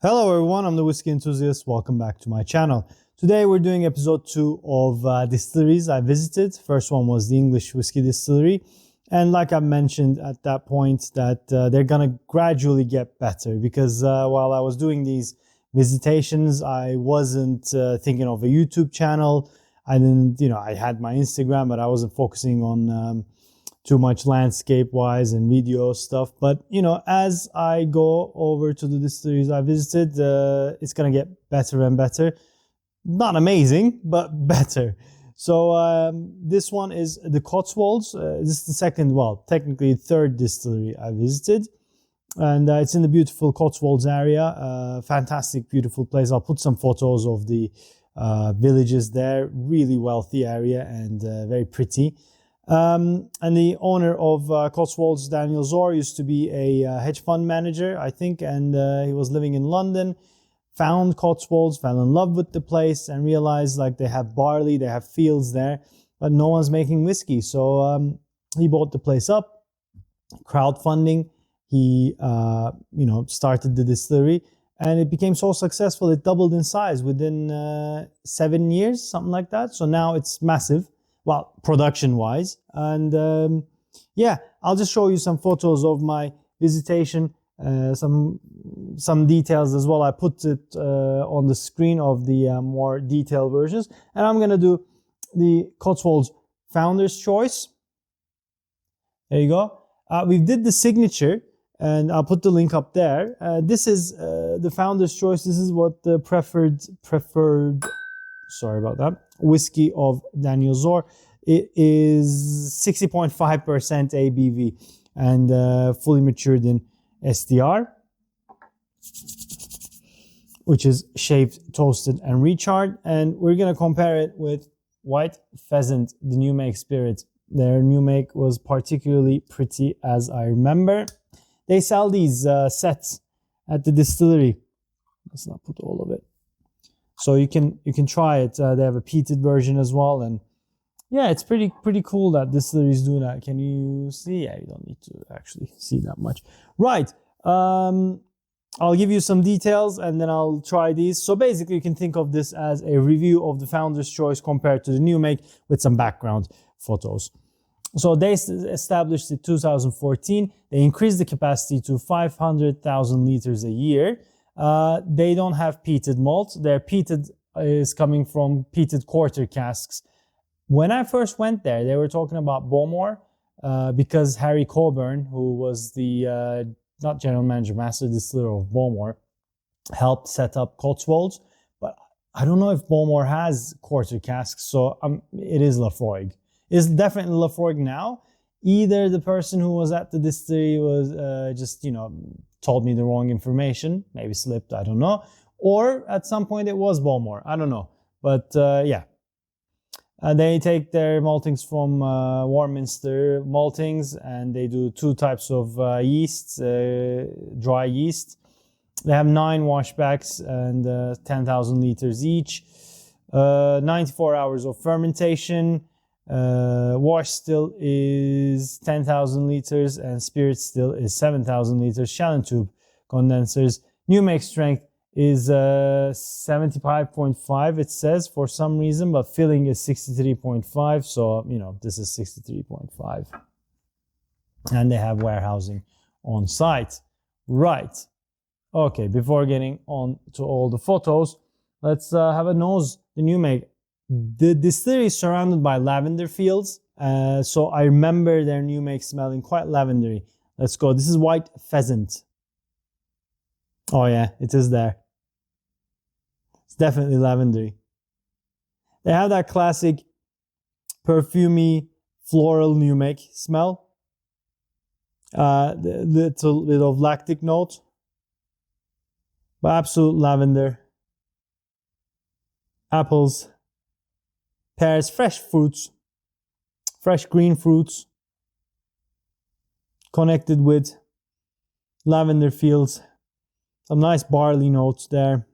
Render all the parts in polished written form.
Hello everyone, I'm the Whisky Enthusiast. Welcome back to my channel. Today we're doing episode 2 of distilleries I visited. First one was the English Whisky Distillery. And like I mentioned at that point that they're gonna gradually get better because while I was doing these visitations, I wasn't thinking of a YouTube channel. I didn't, I had my Instagram, but I wasn't focusing on too much landscape wise and video stuff. But as I go over to the distilleries I visited, it's gonna get better and better. Not amazing, but better. So this one is the Cotswolds. This is the second, well, technically third distillery I visited. And it's in the beautiful Cotswolds area. Fantastic, beautiful place. I'll put some photos of the villages there. Really wealthy area and very pretty. And the owner of Cotswolds, Daniel Zor, used to be a hedge fund manager, I think, and he was living in London, found Cotswolds, fell in love with the place, and realized like they have barley, they have fields there, but no one's making whiskey. So he bought the place up, crowdfunding. He, started the distillery, and it became so successful, it doubled in size within 7 years, something like that. So now it's massive. Well, production-wise, and yeah, I'll just show you some photos of my visitation, some details as well. I put it on the screen of the more detailed versions, and I'm gonna do the Cotswolds Founder's Choice. There you go. We did the signature, and I'll put the link up there. This is the Founder's Choice. This is what the preferred. Sorry about that. Whiskey of Daniel Zor. It is 60.5% ABV and fully matured in SDR, which is shaved, toasted, and recharred. And we're going to compare it with White Pheasant, the new make spirit. Their new make was particularly pretty, as I remember. They sell these sets at the distillery. Let's not put all of it. So you can try it. They have a peated version as well, and yeah, it's pretty cool that distilleries do that. Can you see? Yeah, you don't need to actually see that much. Right. I'll give you some details and then I'll try these. So basically, you can think of this as a review of the Founder's Choice compared to the new make with some background photos. So they established in 2014. They increased the capacity to 500,000 liters a year. They don't have peated malt. Their peated is coming from peated quarter casks. When I first went there, they were talking about Bowmore because Harry Coburn, who was the, not general manager, master distiller of Bowmore, helped set up Cotswolds. But I don't know if Bowmore has quarter casks, so it is Laphroaig. It's definitely Laphroaig now. Either the person who was at the distillery was just, told me the wrong information, maybe slipped, I don't know. Or at some point it was Bowmore, I don't know. But yeah. They take their maltings from Warminster maltings, and they do 2 types of yeasts, dry yeast. They have 9 washbacks and 10,000 liters each. 94 hours of fermentation. Wash still is 10,000 liters and spirit still is 7,000 liters. Shannon tube condensers. New make strength is 75.5, it says for some reason, but filling is 63.5. So, this is 63.5. And they have warehousing on site. Right. Okay, before getting on to all the photos, let's have a nose, the new make. The distillery is surrounded by lavender fields, so I remember their new make smelling quite lavendery. Let's go. This is White Pheasant. Oh yeah, it is there. It's definitely lavendery. They have that classic perfumey floral new make smell. The little bit of lactic note, but absolute lavender. Apples. Pears, fresh fruits, fresh green fruits, connected with lavender fields. Some nice barley notes there,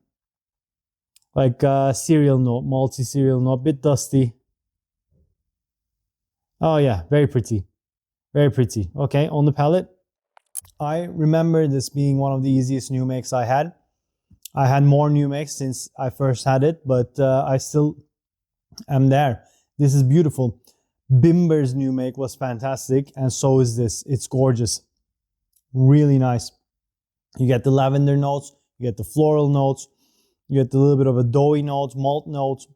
like cereal note, malty cereal note, bit dusty. Oh yeah, very pretty, very pretty. Okay, on the palate, I remember this being one of the easiest new makes I had. I had more new makes since I first had it, but I still am there. This is beautiful. Bimber's new make was fantastic, and so is this. It's gorgeous. Really nice. You get the lavender notes, you get the floral notes, you get a little bit of a doughy note, malt note.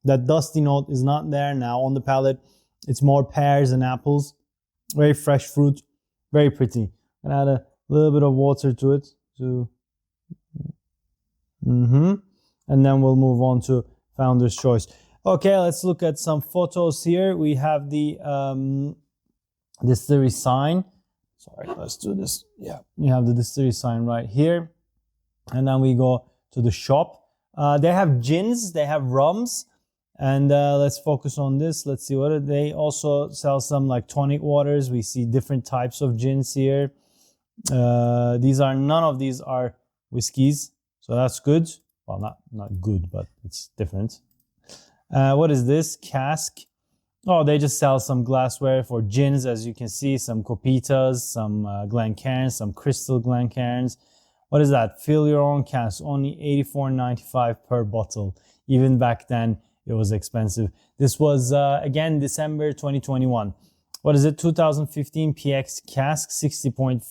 That dusty note is not there now on the palate. It's more pears and apples. Very fresh fruit. Very pretty. And add a little bit of water to it. And then we'll move on to Founder's Choice. Okay, let's look at some photos here. We have the distillery sign. Sorry, let's do this. Yeah, you have the distillery sign right here. And then we go to the shop. They have gins, they have rums. And let's focus on this. Let's see, what they also sell some like tonic waters. We see different types of gins here. None of these are whiskeys, so that's good. Well, not good, but it's different. What is this? Cask. Oh, they just sell some glassware for gins, as you can see. Some Copitas, some Glencairns, some Crystal Glencairns. What is that? Fill your own cask. Only $84.95 per bottle. Even back then, it was expensive. This was, again, December 2021. What is it? 2015 PX cask, 60.5%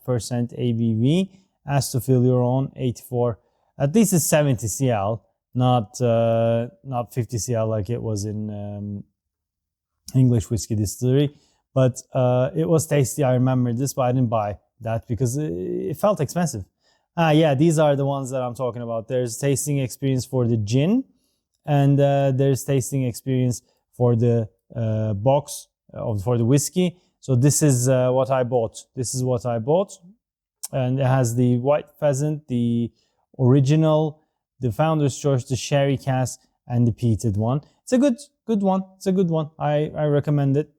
ABV. Asked to fill your own, 84. At least it's 70 CL, not 50 CL like it was in English Whisky Distillery. But it was tasty. I remember this, but I didn't buy that because it felt expensive. Yeah, these are the ones that I'm talking about. There's tasting experience for the gin. And there's tasting experience for the box for the whiskey. So this is what I bought. This is what I bought, and it has the white pheasant, the original, the Founder's Choice, the sherry cask, and the peated one. It's a good one. It's a good one. I recommend it.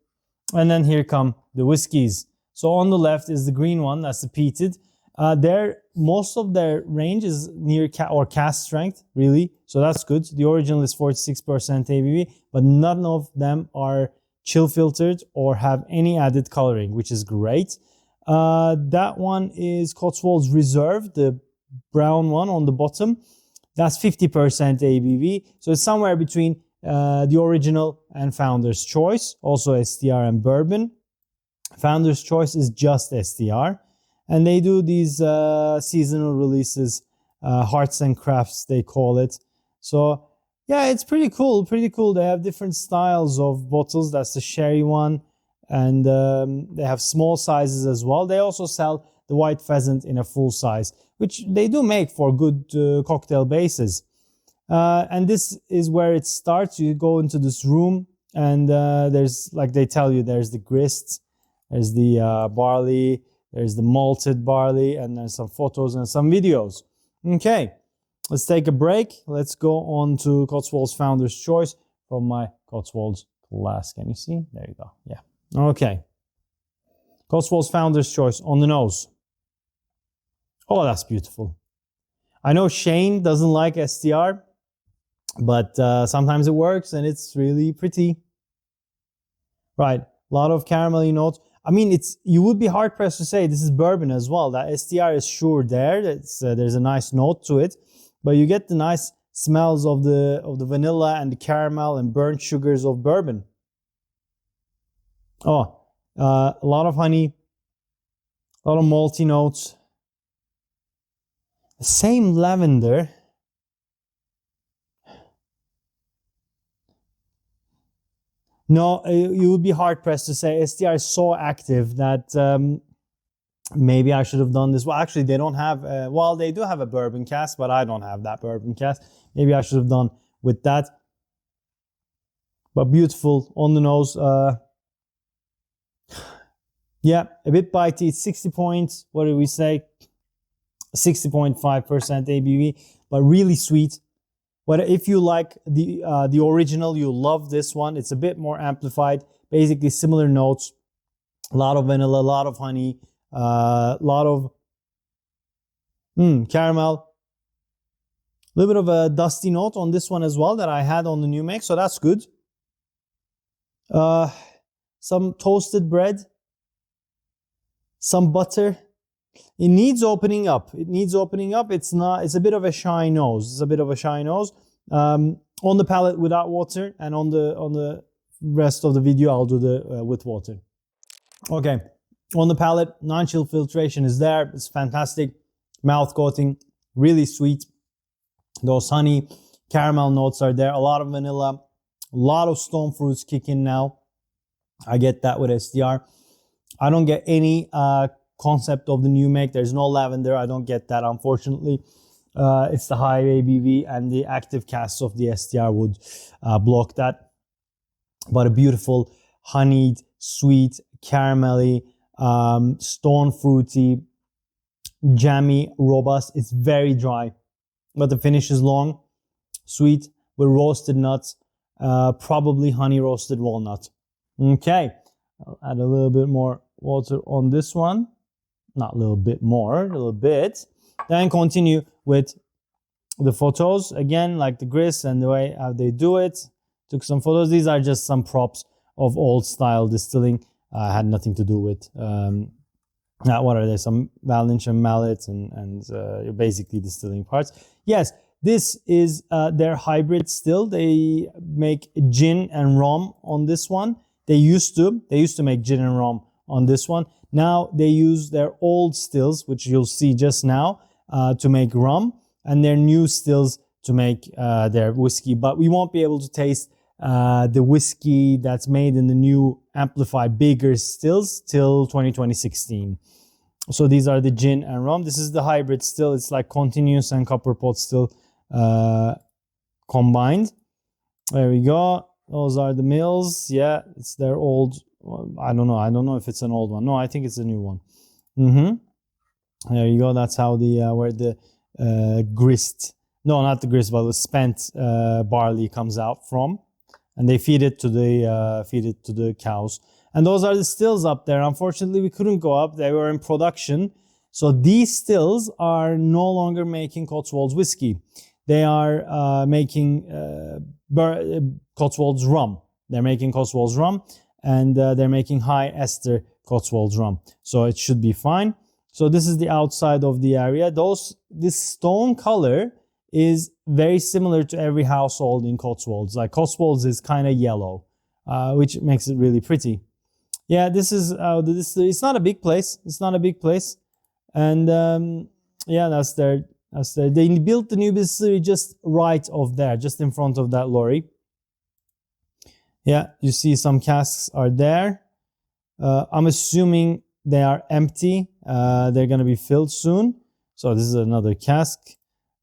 And then here come the whiskeys. So on the left is the green one. That's the peated. Most of their range is near cask strength, really. So that's good. The original is 46% ABV, but none of them are chill filtered or have any added coloring, which is great. That one is Cotswolds Reserve, the brown one on the bottom. That's 50% ABV. So it's somewhere between the original and Founder's Choice, also STR and bourbon. Founder's Choice is just STR. And they do these seasonal releases, Hearts and Crafts, they call it. So, yeah, it's pretty cool, pretty cool. They have different styles of bottles. That's the sherry one. And they have small sizes as well. They also sell the white pheasant in a full size, which they do make for good cocktail bases. And this is where it starts. You go into this room and there's, like they tell you, there's the grist, there's the barley, there's the malted barley, and there's some photos and some videos. Okay, let's take a break. Let's go on to Cotswolds Founder's Choice from my Cotswolds glass. Can you see? There you go. Yeah. Okay. Cotswolds Founder's Choice on the nose. Oh, that's beautiful. I know Shane doesn't like STR, but sometimes it works and it's really pretty. Right. A lot of caramelly notes. I mean, you would be hard pressed to say this is bourbon as well. That STR is sure there. There's a nice note to it, but you get the nice smells of the vanilla and the caramel and burnt sugars of bourbon. Oh, a lot of honey, a lot of malty notes. The same lavender. No, you would be hard-pressed to say STR is so active that maybe I should have done this. Well, actually, they don't have... well, they do have a bourbon cask, but I don't have that bourbon cask. Maybe I should have done with that. But beautiful on the nose. Yeah, a bit bitey. It's 60 points. What did we say? 60.5% ABV, but really sweet. But if you like the original, you'll love this one. It's a bit more amplified, basically similar notes. A lot of vanilla, a lot of honey, a lot of caramel. A little bit of a dusty note on this one as well that I had on the new make, so that's good. Some toasted bread, some butter, It needs opening up. It needs opening up. It's not. It's a bit of a shy nose. It's a bit of a shy nose. On the palate without water, and on the rest of the video I'll do the with water. Okay, on the palate, non-chill filtration is there. It's fantastic. Mouth coating, really sweet. Those honey, caramel notes are there. A lot of vanilla, a lot of stone fruits kick in now. I get that with SDR. I don't get any concept of the new make. There's no lavender. I don't get that, unfortunately. It's the high ABV, and the active casks of the SDR would block that. But a beautiful honeyed, sweet, caramelly, stone fruity, jammy, robust. It's very dry, but the finish is long, sweet, with roasted nuts, probably honey roasted walnut. Okay, I'll add a little bit more water on this one. Not a little bit more, a little bit. Then continue with the photos. Again, like the grist and the way they do it. Took some photos. These are just some props of old style distilling. Had nothing to do with, what are they? Some Valencian mallets and basically distilling parts. Yes, this is their hybrid still. They make gin and rum on this one. They used to make gin and rum on this one. Now they use their old stills, which you'll see just now, to make rum, and their new stills to make their whiskey. But we won't be able to taste the whiskey that's made in the new amplified bigger stills till 2016. So these are the gin and rum. This is the hybrid still. It's like continuous and copper pot still combined. There we go. Those are the mills. Yeah, it's their old. I don't know if it's an old one. No, I think it's a new one. There you go. That's how the where the grist. No, not the grist, but the spent barley comes out from, and they feed it to the cows. And those are the stills up there. Unfortunately, we couldn't go up. They were in production, so these stills are no longer making Cotswolds whiskey. They are making Cotswolds rum. They're making Cotswolds rum, and they're making high ester Cotswolds rum. So it should be fine. So this is the outside of the area. This stone color is very similar to every household in Cotswolds. Like Cotswolds is kind of yellow, which makes it really pretty. Yeah, this is the distillery. It's not a big place. It's not a big place. And yeah, that's their. They built the new distillery just right of there, just in front of that lorry. Yeah, you see some casks are there. I'm assuming they are empty. They're going to be filled soon. So this is another cask.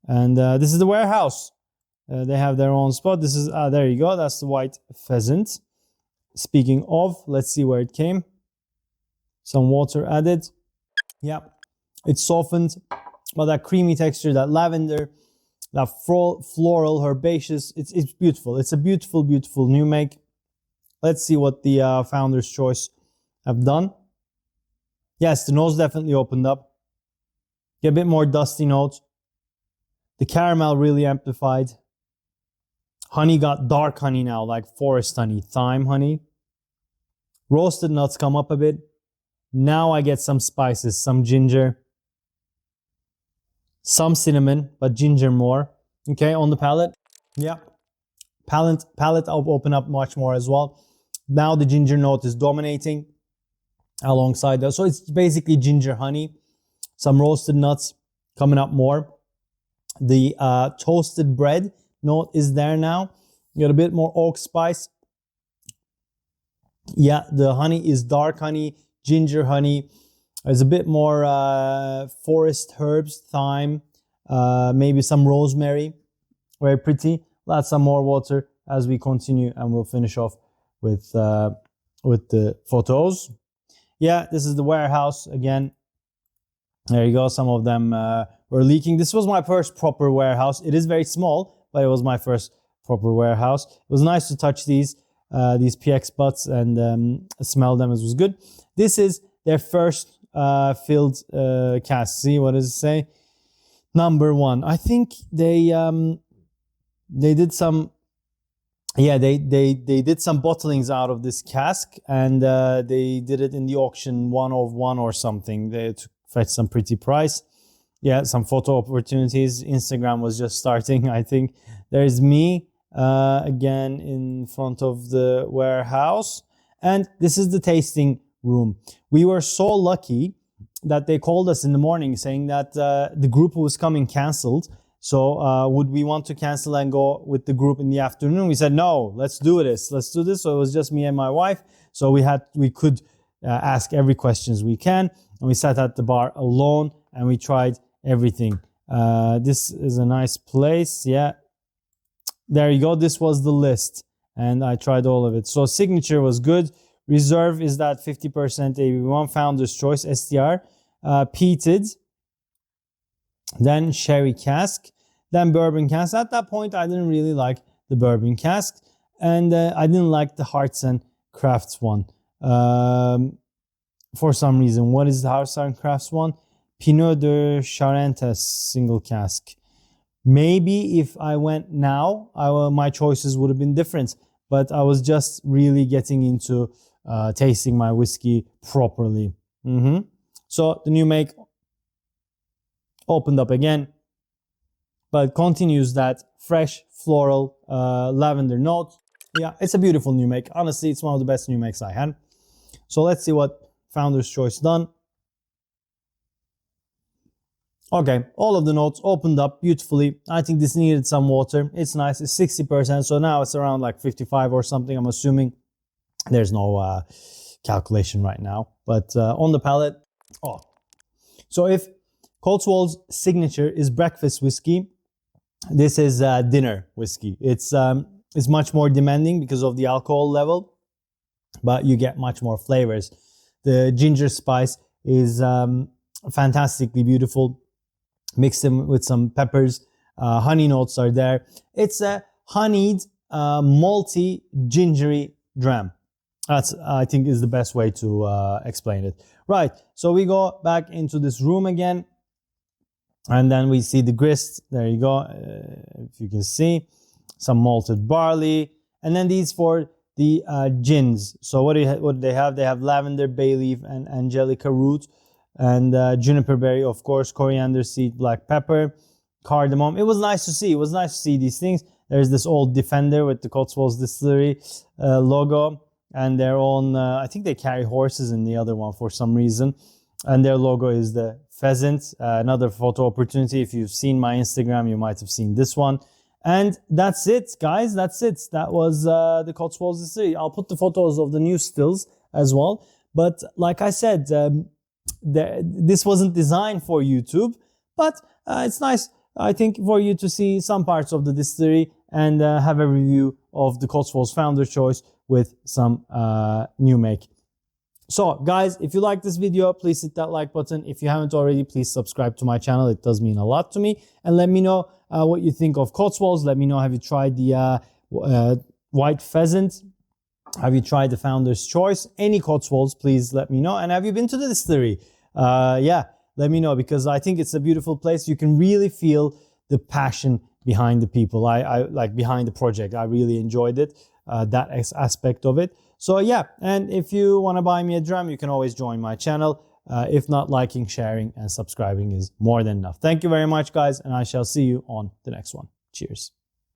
And this is the warehouse. They have their own spot. This is, there you go. That's the white pheasant. Speaking of, let's see where it came. Some water added. Yeah, it's softened. But that creamy texture, that lavender, that floral, herbaceous, it's beautiful. It's a beautiful, beautiful new make. Let's see what the Founder's Choice have done. Yes, the nose definitely opened up. Get a bit more dusty notes. The caramel really amplified. Honey got dark honey now, like forest honey, thyme honey. Roasted nuts come up a bit. Now I get some spices, some ginger, some cinnamon, but ginger more. Okay, on the palate. Yeah. Palate I'll open up much more as well. Now the ginger note is dominating alongside that. So it's basically ginger honey. Some roasted nuts coming up more. The toasted bread note is there now. You got a bit more oak spice. Yeah, the honey is dark honey, ginger honey. There's a bit more forest herbs, thyme, maybe some rosemary. Very pretty. We'll add some more water as we continue, and we'll finish off with the photos. Yeah, this is the warehouse again. There you go. Some of them were leaking. This was my first proper warehouse. It is very small, but it was my first proper warehouse. It was nice to touch these PX butts and smell them. It was good. This is their first filled cask. See, what does it say? Number 1. I think they did some. Yeah, they did some bottlings out of this cask, and they did it in the auction 1 of 1 or something. They took fetch some pretty price. Yeah, some photo opportunities. Instagram was just starting, I think. There's me again in front of the warehouse. And this is the tasting room. We were so lucky that they called us in the morning saying that the group who was coming canceled. So would we want to cancel and go with the group in the afternoon? We said, no, let's do this. Let's do this. So it was just me and my wife. So we could ask every questions we can. And we sat at the bar alone and we tried everything. This is a nice place. Yeah. There you go. This was the list. And I tried all of it. So signature was good. Reserve is that 50% ABV1. Founder's Choice, STR. Peated. Then sherry cask. Then bourbon cask. At that point, I didn't really like the bourbon cask. And I didn't like the Hearts and Crafts one. For some reason. What is the Hearts and Crafts one? Pinot de Charentes single cask. Maybe if I went now, my choices would have been different. But I was just really getting into tasting my whiskey properly. So the new make opened up again, but continues that fresh floral lavender note. Yeah, it's a beautiful new make. Honestly, it's one of the best new makes I had. So let's see what Founder's Choice done. Okay, all of the notes opened up beautifully. I think this needed some water. It's nice. It's 60%, so now it's around like 55 or something, I'm assuming. There's no calculation right now. But on the palate, oh. So if Cotswolds signature is breakfast whiskey, this is dinner whiskey. It's much more demanding because of the alcohol level, but you get much more flavors. The ginger spice is fantastically beautiful. Mix them with some peppers. Honey notes are there. It's a honeyed, malty, gingery dram. That's, I think, is the best way to explain it. Right, so we go back into this room again. And then we see the grist. There you go, if you can see. Some malted barley. And then these for the gins. So what do they have? They have lavender, bay leaf, and angelica root. And juniper berry, of course, coriander seed, black pepper, cardamom. It was nice to see. It was nice to see these things. There's this old Defender with the Cotswolds Distillery logo. And their own, I think they carry horses in the other one for some reason. And their logo is the pheasant. Another photo opportunity. If you've seen my Instagram, you might have seen this one. And that's it, guys. That's it. That was the Cotswolds Distillery. I'll put the photos of the new stills as well. But like I said, this wasn't designed for YouTube. But it's nice, I think, for you to see some parts of the distillery and have a review of the Cotswolds Founder's Choice with some new make. So guys, if you like this video, please hit that like button. If you haven't already, please subscribe to my channel. It does mean a lot to me. And let me know what you think of Cotswolds. Let me know, have you tried the white pheasant? Have you tried the Founder's Choice? Any Cotswolds, please let me know. And have you been to the distillery? Yeah, let me know, because I think it's a beautiful place. You can really feel the passion behind the people. I like behind the project. I really enjoyed it, that aspect of it. So yeah, and if you want to buy me a dram, you can always join my channel. If not, liking, sharing, and subscribing is more than enough. Thank you very much, guys, and I shall see you on the next one. Cheers.